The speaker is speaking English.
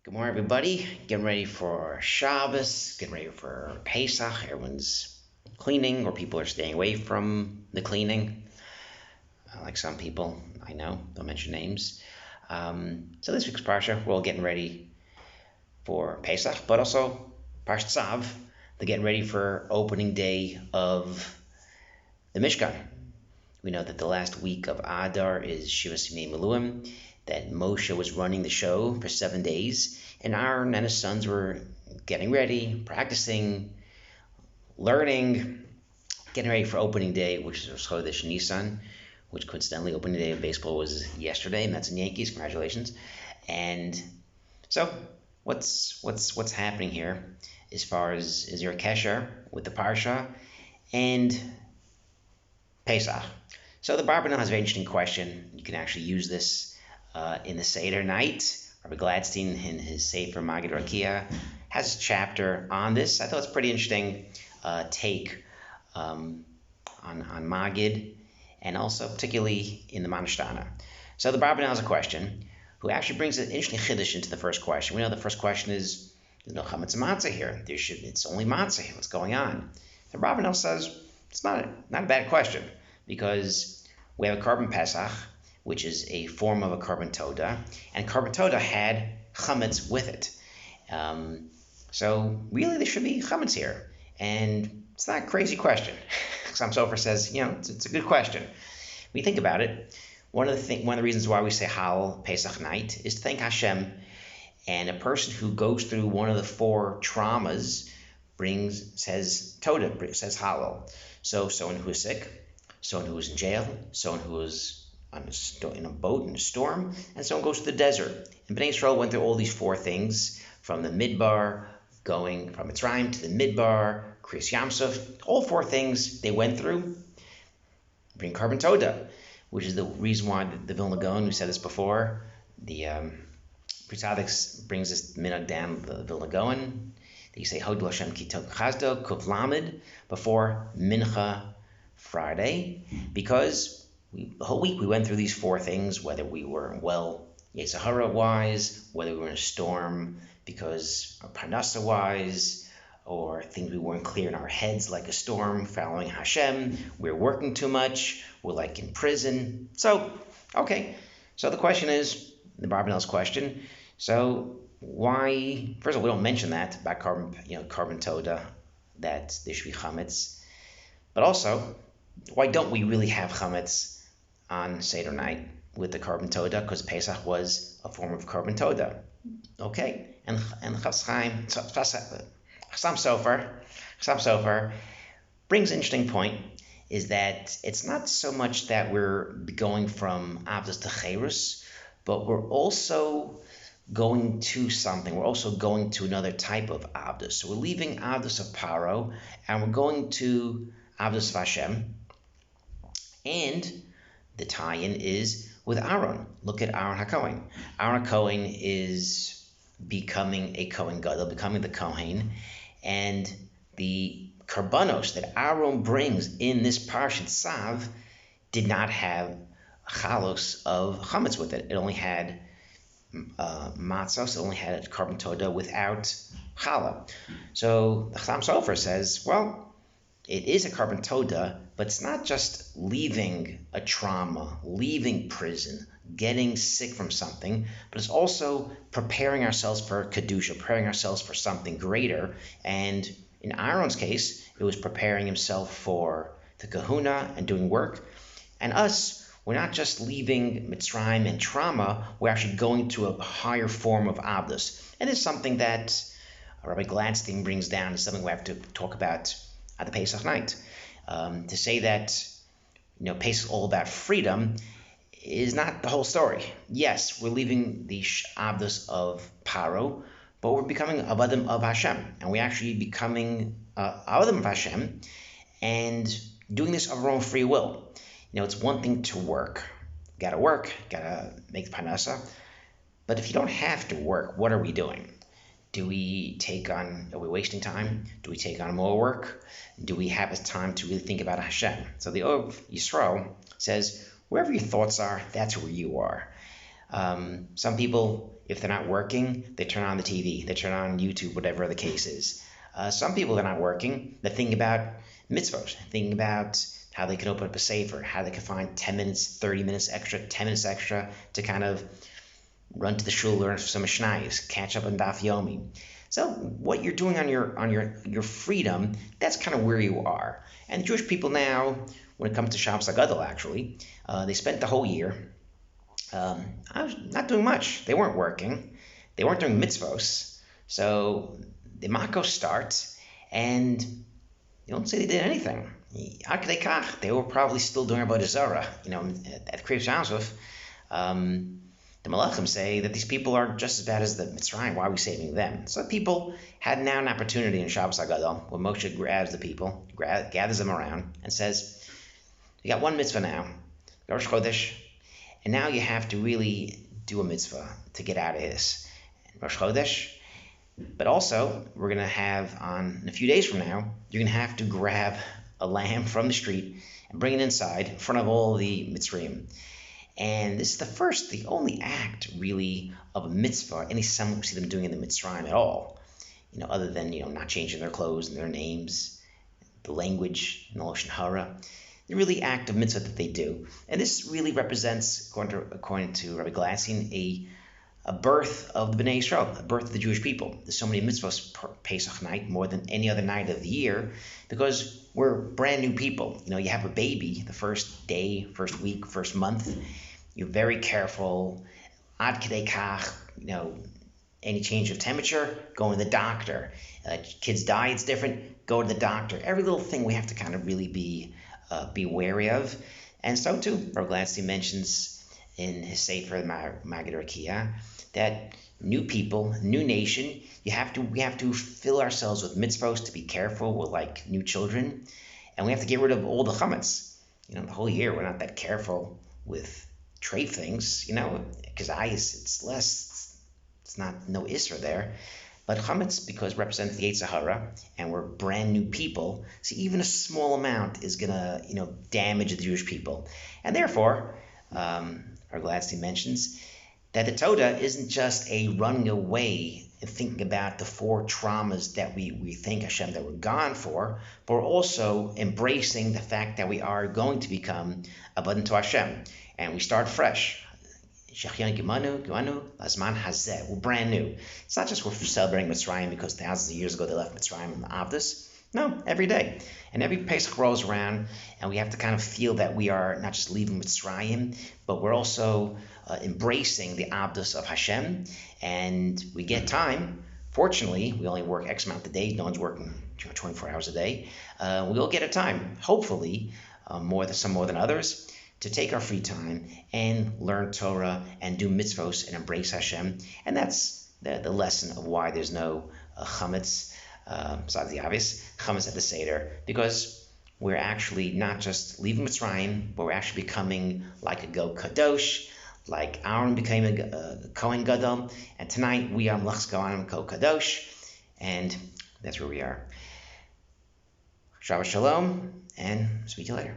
Good morning, everybody. Getting ready for Shabbos, getting ready for Pesach. Everyone's cleaning, or people are staying away from the cleaning. Like some people I know, don't mention names. So this week's parsha, we're all getting ready for Pesach, but also Parsha Tzav. They're getting ready for opening day of the Mishkan. We know that the last week of Adar is Shiva Simei Miluim, that Moshe was running the show for 7 days, and Aaron and his sons were getting ready, practicing, learning, getting ready for opening day, which is Chodesh Nisan, which coincidentally opening day of baseball was yesterday, and that's in Yankees. Congratulations. And so what's happening here as far as is there a kesher with the parsha and Pesach? So the Barbanel has a very interesting question. You can actually use this in the Seder night. Rabbi Gladstein, in his Sefer Magid Rakia, has a chapter on this. I thought it's a pretty interesting take on Magid, and also particularly in the Manishtana. So the Barbanel has a question, who actually brings an interesting chiddush into the first question. We know the first question is, there's no chametz matzah here. It's only matzah here. What's going on? The Barbanel says it's not a bad question, because we have a Korban Pesach, which is a form of a Korban Toda, and Korban Toda had chametz with it. So really there should be chametz here, and it's not a crazy question. Some Sofer says, it's a good question. When you think about it, one of the reasons why we say Hal Pesach night is to thank Hashem, and a person who goes through one of the 4 traumas says Toda, says Hallel. So someone who is sick, someone who is in jail, someone who is in a boat in a storm, and someone goes to the desert. And Bnei Yisrael went through all these 4 things, from the Midbar, going from Mitzrayim to the Midbar, Kriyas Yamsuf, all 4 things they went through, bring Korban Toda, which is the reason why the Vilna Gaon, we said this before, the Pritzadix brings this minhag down, the Vilna Gaon, that you say Hagodol Hashem Ki Tov Chazdo Kuf Lamed before Mincha Friday, because the whole week we went through these 4 things, whether we were Yetzirah wise, whether we were in a storm because of Parnasa wise, or things we weren't clear in our heads, like a storm, following Hashem, we're working too much, we're like in prison. So the question is, the Barbanel's question, so why, first of all, we don't mention that about Korban Toda, that there should be chametz, but also, why don't we really have chametz on Seder night with the Korban Toda? Because Pesach was a form of Korban Toda. Okay, and Chasam Sofer brings an interesting point, is that it's not so much that we're going from Avdus to Cherus, but we're also going to something. We're also going to another type of Avdus. So we're leaving Avdus of Paro, and we're going to Avdus of Hashem. And the tie-in is with Aaron. Look at Aaron HaKohen. Aaron HaKohen is becoming a Kohen Gadol, becoming the Kohen, and the Karbanos that Aaron brings in this Parshat Tzav did not have chalos of chametz with it. It only had matzos, it only had Korban Toda without challah. So the Chasam Sofer says, well, it is a Korban Toda, but it's not just leaving a trauma, leaving prison, getting sick from something, but it's also preparing ourselves for Kedusha, preparing ourselves for something greater. And in Aaron's case, it was preparing himself for the kahuna and doing work. And us, we're not just leaving Mitzrayim and trauma, we're actually going to a higher form of Avdus. And it's something that Rabbi Gladstein brings down, is something we have to talk about at the Pesach night. To say that Pesach is all about freedom is not the whole story. Yes, we're leaving the Avdus of Paro, but we're becoming Avadim of Hashem, and we're actually becoming Avadim of Hashem, and doing this of our own free will. It's one thing to work. Gotta make the Parnasa, but if you don't have to work, what are we doing? Are we wasting time? Do we take on more work? Do we have time to really think about Hashem? So the Ov Yisrael says, wherever your thoughts are, that's where you are. Some people, if they're not working, they turn on the TV, they turn on YouTube, whatever the case is. Some people that are not working, they're thinking about mitzvot, thinking about how they can open up a Seder, how they can find 10 minutes, 30 minutes extra, 10 minutes extra to kind of run to the shul, learn some Mishnayos, catch up on Daf Yomi. So what you're doing on your freedom, that's kind of where you are. And the Jewish people now, when it comes to shabbos hagodol, actually, they spent the whole year not doing much. They weren't working. They weren't doing mitzvos. So the Makos start, and you don't say they did anything. They were probably still doing Avodah Zarah, at Kriyas Yamsuf. The Malachim say that these people are just as bad as the Mitzrayim. Why are we saving them? So the people had now an opportunity in Shabbos HaGadol when Moshe grabs the people, gathers them around, and says, you got one mitzvah now, Rosh Chodesh, and now you have to really do a mitzvah to get out of this. Rosh Chodesh, but also we're going to have in a few days from now, you're going to have to grab a lamb from the street and bring it inside in front of all the Mitzrayim. And this is the only act really of a mitzvah, any time we see them doing in the Mitzrayim at all, other than, not changing their clothes and their names, the language, and the Lashon Hara, the really act of mitzvah that they do. And this really represents, according to Rabbi Glassin, a birth of the Bnei Yisrael, a birth of the Jewish people. There's so many mitzvahs per Pesach night, more than any other night of the year, because we're brand new people. You have a baby the first day, first week, first month. You're very careful. Ad kedei kach, any change of temperature, go to the doctor. Kids die, it's different, go to the doctor. Every little thing we have to kind of really be wary of. And so too, Rav Gladstein mentions in his Sefer Magid Rakia that new people, new nation, we have to fill ourselves with mitzvos to be careful. We're like new children, and we have to get rid of all the chametz. The whole year we're not that careful with trade things, because it's less, it's not no isra there, but chametz, because represents the Yetzer Hara, and we're brand new people, so even a small amount is gonna damage the Jewish people, and therefore our Gladstein mentions that the Todah isn't just a running away and thinking about the 4 traumas that we thank Hashem that we're gone for, but we're also embracing the fact that we are going to become abundant to Hashem. And we start fresh. We're brand new. It's not just we're celebrating Mitzrayim because thousands of years ago they left Mitzrayim and Avdus. No, every day. And every Pesach rolls around, and we have to kind of feel that we are not just leaving Mitzrayim, but we're also embracing the Avdus of Hashem. And we get time. Fortunately, we only work X amount a day. No one's working 24 hours a day. We'll get a time, hopefully, some more than others, to take our free time and learn Torah and do mitzvos and embrace Hashem. And that's the lesson of why there's no chametz, besides the obvious, chametz at the Seder, because we're actually not just leaving Mitzrayim, but we're actually becoming like a Go Kadosh, like Aaron became a Kohen Gadol, and tonight we are Melachos Kohanim Go Kadosh, and that's where we are. Shabbat Shalom, and speak to you later.